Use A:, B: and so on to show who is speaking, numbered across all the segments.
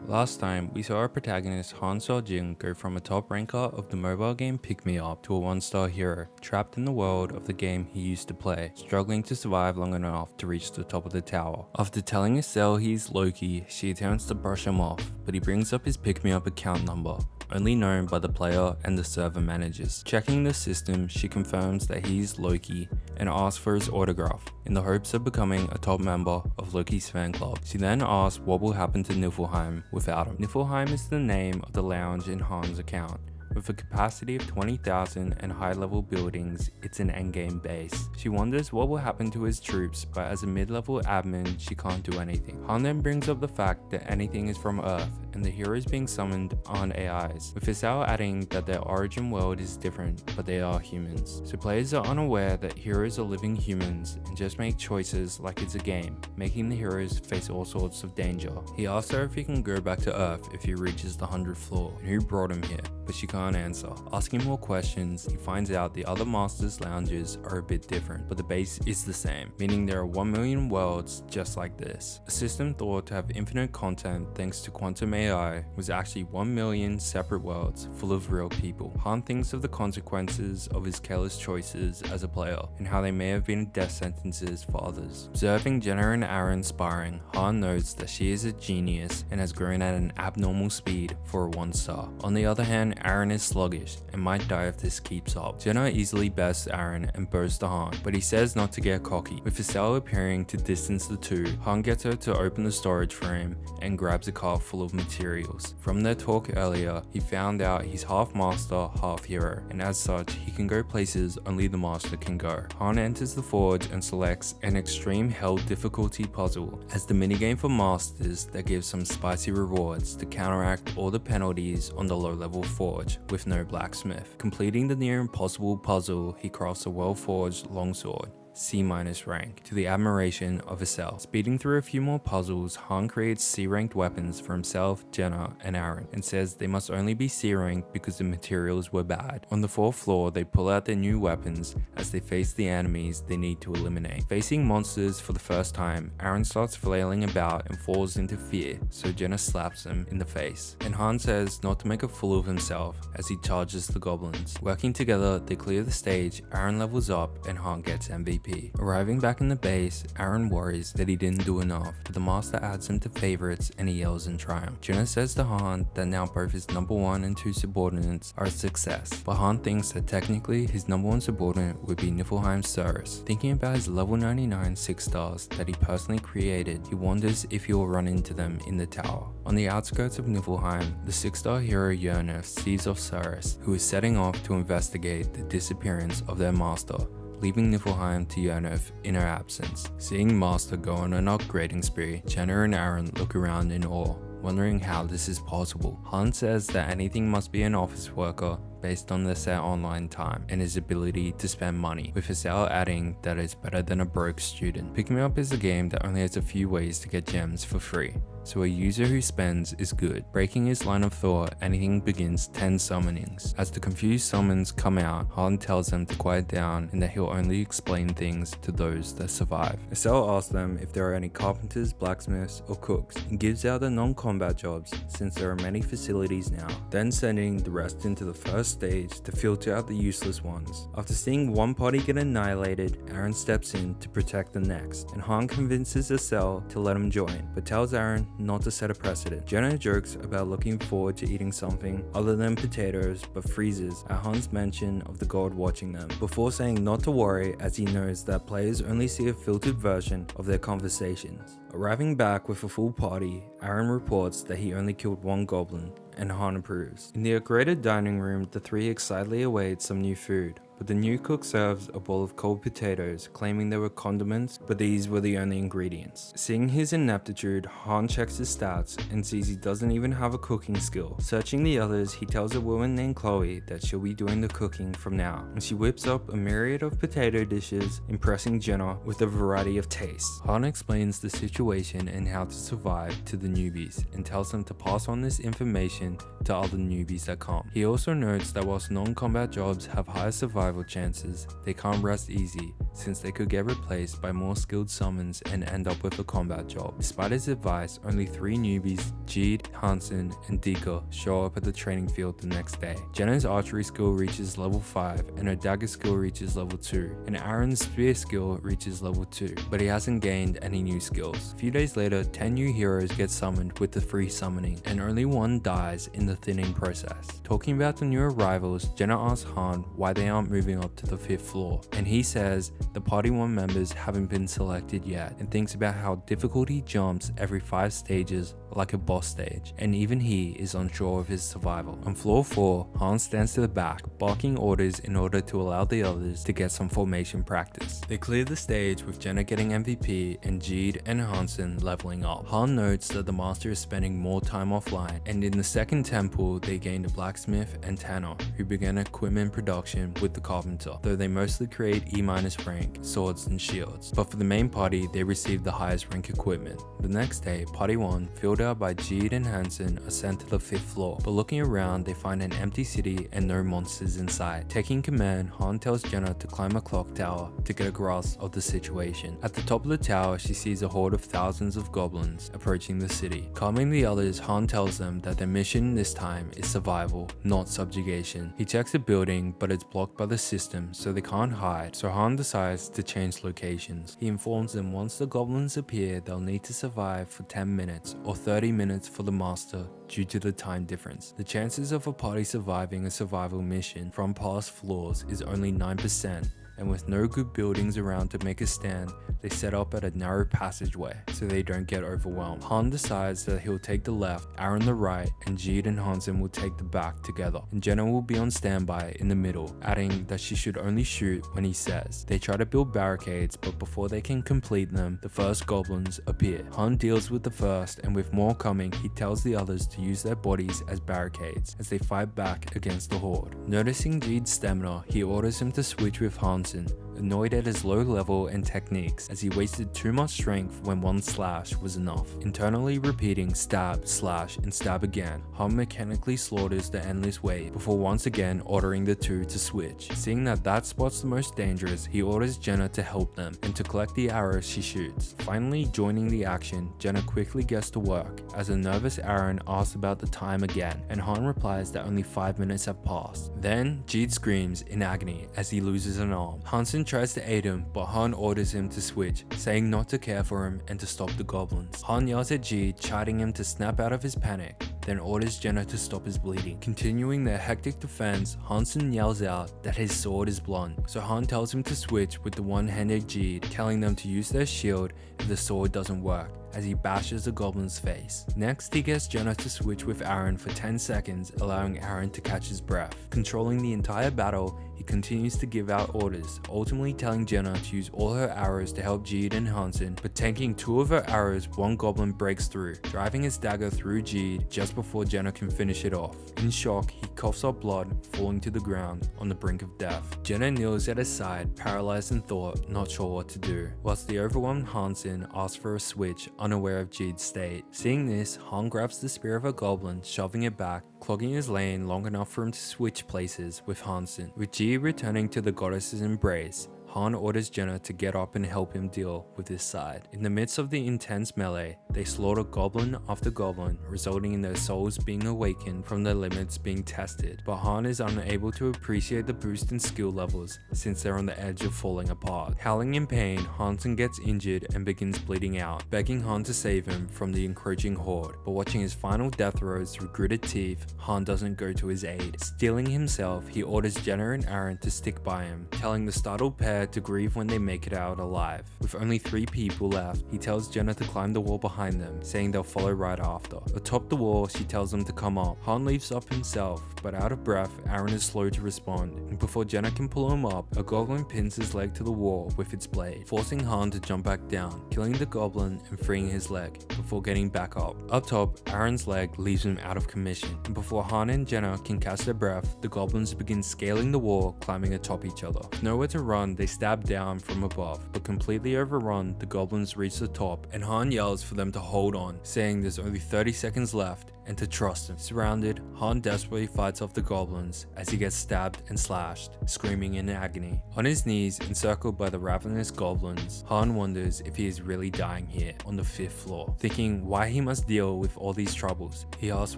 A: Last time, we saw our protagonist Han Seo-jin go from a top ranker of the mobile game Pick Me Up to a one-star hero, trapped in the world of the game he used to play, struggling to survive long enough to reach the top of the tower. After telling Estelle he's Loki, she attempts to brush him off, but he brings up his Pick Me Up account number, only known by the player and the server managers. Checking the system, she confirms that he's Loki and asks for his autograph, in the hopes of becoming a top member of Loki's fan club. She then asks what will happen to Niflheim without him. Niflheim is the name of the lounge in Han's account. With a capacity of 20,000 and high-level buildings, it's an endgame base. She wonders what will happen to his troops, but as a mid-level admin, she can't do anything. Han then brings up the fact that anything is from Earth, and the heroes being summoned aren't AIs, with Isao adding that their origin world is different, but they are humans. So players are unaware that heroes are living humans, and just make choices like it's a game, making the heroes face all sorts of danger. He asks her if he can go back to Earth if he reaches the 100th floor, and who brought him here, but she can't answer. Asking more questions, he finds out the other Masters lounges are a bit different, but the base is the same, meaning there are 1 million worlds just like this. A system thought to have infinite content thanks to quantum AI was actually 1 million separate worlds full of real people. Han thinks of the consequences of his careless choices as a player, and how they may have been death sentences for others. Observing Jenna and Aaron sparring, Han notes that she is a genius and has grown at an abnormal speed for a 1-star. On the other hand, Aaron is sluggish and might die if this keeps up. Jenna easily bests Aaron and bows to Han, but he says not to get cocky. With Estelle appearing to distance the two, Han gets her to open the storage for him and grabs a cart full of materials. From their talk earlier, he found out he's half master, half hero, and as such, he can go places only the master can go. Han enters the forge and selects an extreme hell difficulty puzzle as the minigame for masters that gives some spicy rewards to counteract all the penalties on the low-level forge with no blacksmith. Completing the near impossible puzzle, he crafts a well-forged longsword, C- rank, to the admiration of Estelle. Speeding through a few more puzzles, Han creates C-ranked weapons for himself, Jenna, and Aaron, and says they must only be C-ranked because the materials were bad. On the 4th floor, they pull out their new weapons as they face the enemies they need to eliminate. Facing monsters for the first time, Aaron starts flailing about and falls into fear, so Jenna slaps him in the face. And Han says not to make a fool of himself as he charges the goblins. Working together, they clear the stage, Aaron levels up, and Han gets MVP. Arriving back in the base, Aaron worries that he didn't do enough, but the master adds him to favorites and he yells in triumph. Jenna says to Han that now both his number 1 and 2 subordinates are a success, but Han thinks that technically his number 1 subordinate would be Niflheim's Cyrus. Thinking about his level 99 6 stars that he personally created, he wonders if he will run into them in the tower. On the outskirts of Niflheim, the 6-star hero Yernef sees off Cyrus, who is setting off to investigate the disappearance of their master, leaving Niflheim to Yernef in her absence. Seeing Master go on an upgrading spree, Jenna and Aaron look around in awe, wondering how this is possible. Han says that anything must be an office worker based on their set online time and his ability to spend money, with Isao adding that it's better than a broke student. Pick Me Up is a game that only has a few ways to get gems for free, so a user who spends is good. Breaking his line of thought, anything begins 10 summonings. As the confused summons come out, Han tells them to quiet down and that he'll only explain things to those that survive. Estelle asks them if there are any carpenters, blacksmiths, or cooks, and gives out the non-combat jobs since there are many facilities now, then sending the rest into the first stage to filter out the useless ones. After seeing one party get annihilated, Aaron steps in to protect the next, and Han convinces Estelle to let him join, but tells Aaron not to set a precedent. Jenna jokes about looking forward to eating something other than potatoes, but freezes at Han's mention of the god watching them, before saying not to worry as he knows that players only see a filtered version of their conversations. Arriving back with a full party, Aaron reports that he only killed 1 goblin, and Han approves. In the upgraded dining room, the 3 excitedly await some new food, but the new cook serves a bowl of cold potatoes, claiming there were condiments, but these were the only ingredients. Seeing his ineptitude, Han checks his stats and sees he doesn't even have a cooking skill. Searching the others, he tells a woman named Chloe that she'll be doing the cooking from now, and she whips up a myriad of potato dishes, impressing Jenna with a variety of tastes. Han explains the situation and how to survive to the newbies, and tells them to pass on this information to other newbies that come. He also notes that whilst non-combat jobs have higher survival survival chances, they can't rest easy since they could get replaced by more skilled summons and end up with a combat job. Despite his advice, only 3 newbies, Jeed, Hansen, and Dika, show up at the training field the next day. Jenna's archery skill reaches level 5 and her dagger skill reaches level 2, and Aaron's spear skill reaches level 2, but he hasn't gained any new skills. A few days later, 10 new heroes get summoned with the free summoning, and only 1 dies in the thinning process. Talking about the new arrivals, Jenna asks Han why they aren't moving up to the 5th floor, and he says the Party 1 members haven't been selected yet, and thinks about how difficult he jumps every 5 stages like a boss stage, and even he is unsure of his survival. On floor 4, Han stands to the back, barking orders in order to allow the others to get some formation practice. They clear the stage with Jenna getting MVP and Jeed and Hansen leveling up. Han notes that the master is spending more time offline, and in the second temple they gained a blacksmith and tanner, who began equipment production with the carpenter, though they mostly create E- rank swords and shields. But for the main party, they received the highest rank equipment. The next day, Party 1, filled out by Jeed and Hansen, are sent to the 5th floor, but looking around they find an empty city and no monsters inside. Taking command, Han tells Jenna to climb a clock tower to get a grasp of the situation. At the top of the tower, she sees a horde of thousands of goblins approaching the city. Calming the others, Han tells them that their mission this time is survival, not subjugation. He checks the building, but it's blocked by the system, so they can't hide, so Han decides to change locations. He informs them once the goblins appear, they'll need to survive for 10 minutes or 30 minutes for the master due to the time difference. The chances of a party surviving a survival mission from past floors is only 9%, and with no good buildings around to make a stand, they set up at a narrow passageway so they don't get overwhelmed. Han decides that he'll take the left, Aaron the right, and Jeed and Hansen will take the back together, and Jenna will be on standby in the middle, adding that she should only shoot when he says. They try to build barricades, but before they can complete them, the first goblins appear. Han deals with the first, and with more coming, he tells the others to use their bodies as barricades as they fight back against the horde. Noticing Jeed's stamina, he orders him to switch with Hansen, annoyed at his low level and techniques as he wasted too much strength when one slash was enough. Internally repeating stab, slash, and stab again, Han mechanically slaughters the endless wave before once again ordering the two to switch. Seeing that spot's the most dangerous, he orders Jenna to help them and to collect the arrows she shoots. Finally joining the action, Jenna quickly gets to work as a nervous Aaron asks about the time again, and Han replies that only 5 minutes have passed. Then Jeed screams in agony as he loses an arm. Hansen tries to aid him, but Han orders him to switch, saying not to care for him and to stop the goblins. Han yells at Jeed, chiding him to snap out of his panic, then orders Jenna to stop his bleeding. Continuing their hectic defense, Hansen yells out that his sword is blunt, so Han tells him to switch with the one-handed Jeed, telling them to use their shield if the sword doesn't work, as he bashes the goblin's face. Next, he gets Jenna to switch with Aaron for 10 seconds, allowing Aaron to catch his breath. Controlling the entire battle, he continues to give out orders, ultimately telling Jenna to use all her arrows to help Jeed and Hansen, but tanking 2 of her arrows, one goblin breaks through, driving his dagger through Jeed just before Jenna can finish it off. In shock, he coughs up blood, falling to the ground on the brink of death. Jenna kneels at his side, paralyzed in thought, not sure what to do, whilst the overwhelmed Hansen asks for a switch, unaware of Jeed's state. Seeing this, Han grabs the spear of a goblin, shoving it back, clogging his lane long enough for him to switch places with Hansen. With Jeed returning to the goddess's embrace, Han orders Jenna to get up and help him deal with his side. In the midst of the intense melee, they slaughter goblin after goblin, resulting in their souls being awakened from their limits being tested. But Han is unable to appreciate the boost in skill levels since they're on the edge of falling apart. Howling in pain, Hansen gets injured and begins bleeding out, begging Han to save him from the encroaching horde. But watching his final death throes through gritted teeth, Han doesn't go to his aid. Steeling himself, he orders Jenna and Aaron to stick by him, telling the startled pair to grieve when they make it out alive. With only 3 people left, he tells Jenna to climb the wall behind them, saying they'll follow right after. Atop the wall, she tells them to come up. Han leaps up himself, but out of breath, Aaron is slow to respond, and before Jenna can pull him up, a goblin pins his leg to the wall with its blade, forcing Han to jump back down, killing the goblin and freeing his leg, before getting back up. Up top, Aaron's leg leaves him out of commission, and before Han and Jenna can catch their breath, the goblins begin scaling the wall, climbing atop each other. With nowhere to run, they stab down from above, but completely overrun, the goblins reach the top and Han yells for them to hold on, saying there's only 30 seconds left and to trust him. Surrounded, Han desperately fights off the goblins as he gets stabbed and slashed, screaming in agony. On his knees, encircled by the ravenous goblins, Han wonders if he is really dying here on the 5th floor. Thinking why he must deal with all these troubles, he asks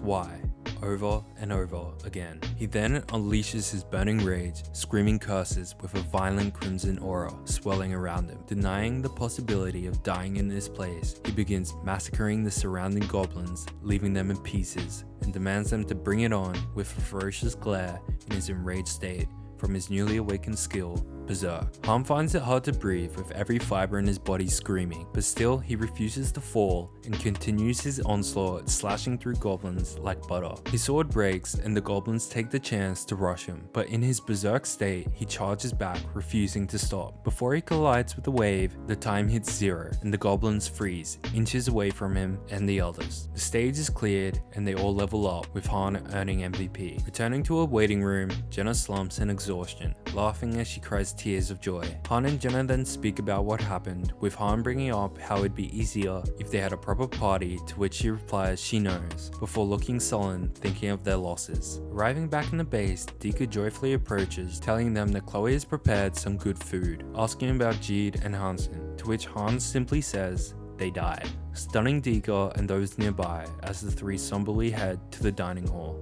A: why, over and over again. He then unleashes his burning rage, screaming curses with a violent crimson aura swelling around him. Denying the possibility of dying in this place, he begins massacring the surrounding goblins, leaving them in pieces, and demands them to bring it on with a ferocious glare in his enraged state from his newly awakened skill, Berserk. Han finds it hard to breathe with every fiber in his body screaming, but still he refuses to fall and continues his onslaught, slashing through goblins like butter. His sword breaks and the goblins take the chance to rush him, but in his Berserk state, he charges back, refusing to stop. Before he collides with the wave, the time hits 0 and the goblins freeze, inches away from him and the others. The stage is cleared and they all level up, with Han earning MVP. Returning to a waiting room, Jenna slumps in exhaustion, laughing as she cries tears of joy. Han and Jenna then speak about what happened, with Han bringing up how it'd be easier if they had a proper party, to which she replies she knows, before looking sullen, thinking of their losses. Arriving back in the base, Dika joyfully approaches, telling them that Chloe has prepared some good food, asking about Jeed and Hansen, to which Han simply says they died, stunning Dika and those nearby as the three somberly head to the dining hall.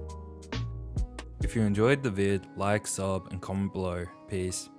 A: If you enjoyed the vid, like, sub, and comment below. Peace.